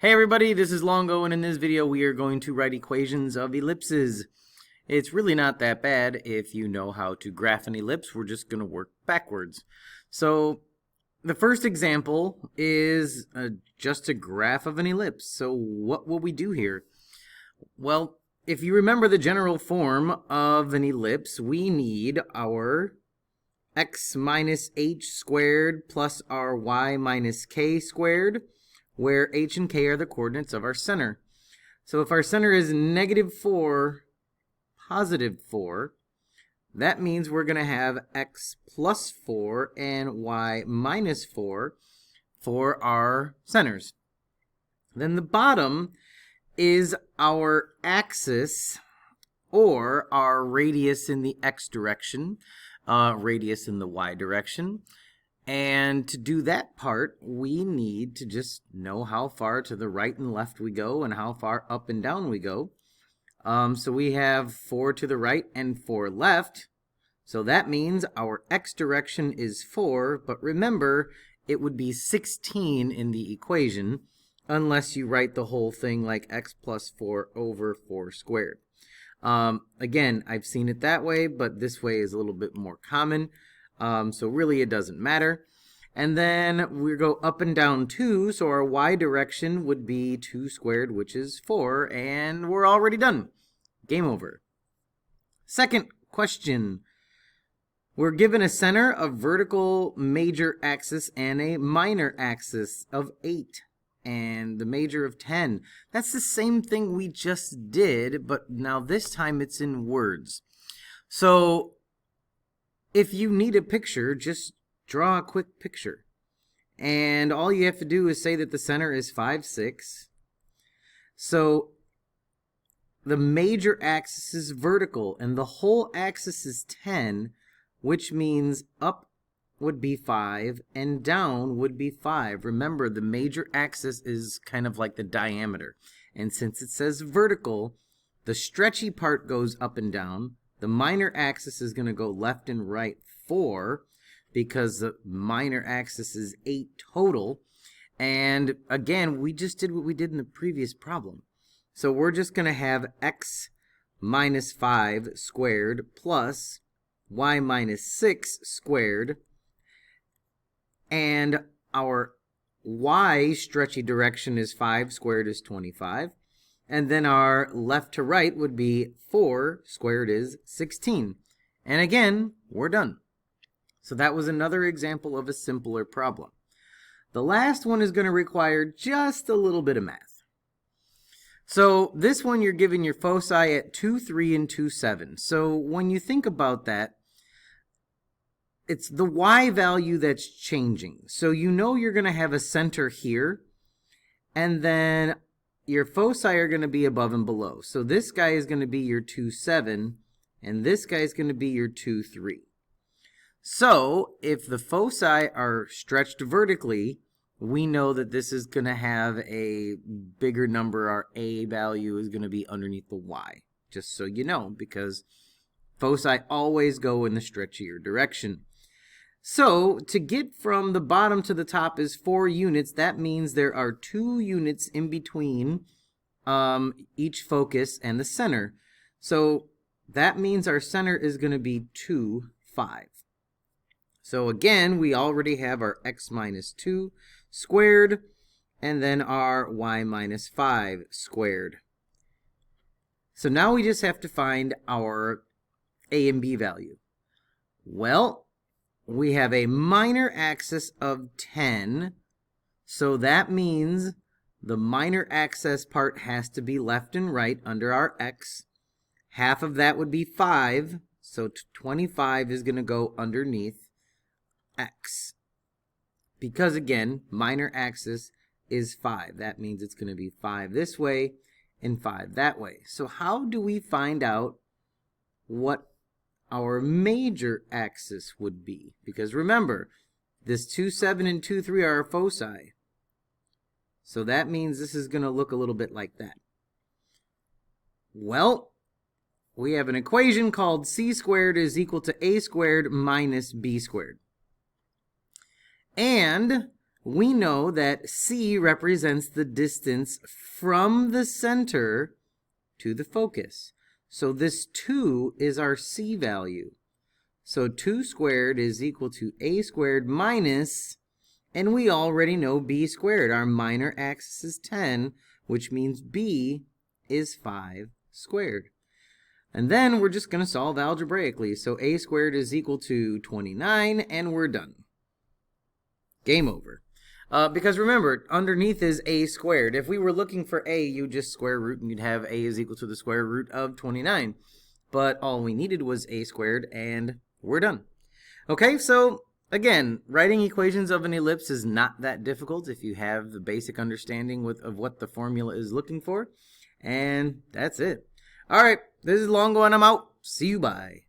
Hey everybody, this is Longo, and in this video we are going to write equations of ellipses. It's really not that bad if you know how to graph an ellipse. We're just going to work backwards. So the first example is just a graph of an ellipse. So what will we do here? Well, if you remember the general form of an ellipse, we need our x minus h squared plus our y minus k squared, where h and k are the coordinates of our center. So if our center is -4, +4, that means we're going to have x plus 4 and y minus 4 for our centers. Then the bottom is our axis, or our radius in the x direction, radius in the y direction. And to do that part, we need to just know how far to the right and left we go and how far up and down we go. So we have 4 to the right and 4 left. So that means our x direction is 4, but remember, it would be 16 in the equation unless you write the whole thing like x plus 4 over 4 squared. Again, I've seen it that way, but this way is a little bit more common. So really it doesn't matter. And then we go up and down 2, so our y direction would be 2 squared, which is 4, and we're already done. Game over. Second question. We're given a center, a vertical major axis, and a minor axis of 8, and the major of 10. That's the same thing we just did, but now this time it's in words. So if you need a picture, just draw a quick picture. And all you have to do is say that the center is 5, 6. So the major axis is vertical, and the whole axis is 10, which means up would be 5, and down would be 5. Remember, the major axis is kind of like the diameter. And since it says vertical, the stretchy part goes up and down. The minor axis is going to go left and right 4, because the minor axis is 8 total. And again, we just did what we did in the previous problem. So we're just going to have x minus 5 squared plus y minus 6 squared. And our y stretchy direction is 5 squared is 25. And then our left to right would be 4 squared is 16. And again, we're done. So that was another example of a simpler problem. The last one is going to require just a little bit of math. So this one you're given your foci at 2, 3, and 2, 7. So when you think about that, it's the y value that's changing. So you know you're going to have a center here, and then your foci are going to be above and below. So this guy is going to be your 2, 7, and this guy is going to be your 2, 3. So if the foci are stretched vertically, we know that this is going to have a bigger number. Our a value is going to be underneath the y, just so you know, because foci always go in the stretchier direction. So to get from the bottom to the top is 4 units. That means there are 2 units in between each focus and the center. So that means our center is going to be 2, 5. So again, we already have our x minus 2 squared, and then our y minus 5 squared. So now we just have to find our a and b value. Well, we have a minor axis of 10, so that means the minor axis part has to be left and right under our x. Half of that would be 5, so 25 is going to go underneath x. Because again, minor axis is 5. That means it's going to be 5 this way and 5 that way. So how do we find out what our major axis would be? Because remember, this 2, 7 and 2, 3 are our foci. So that means this is going to look a little bit like that. Well, we have an equation called c squared is equal to a squared minus b squared. And we know that C represents the distance from the center to the focus. So this 2 is our C value. So 2 squared is equal to A squared minus, and we already know B squared. Our minor axis is 10, which means B is 5 squared. And then we're just going to solve algebraically. So A squared is equal to 29, and we're done. Game over. Because remember, underneath is A squared. If we were looking for A, you'd just square root and you'd have A is equal to the square root of 29. But all we needed was A squared, and we're done. Okay, so again, writing equations of an ellipse is not that difficult if you have the basic understanding of what the formula is looking for. And that's it. All right, this is Longo, and I'm out. See you, bye.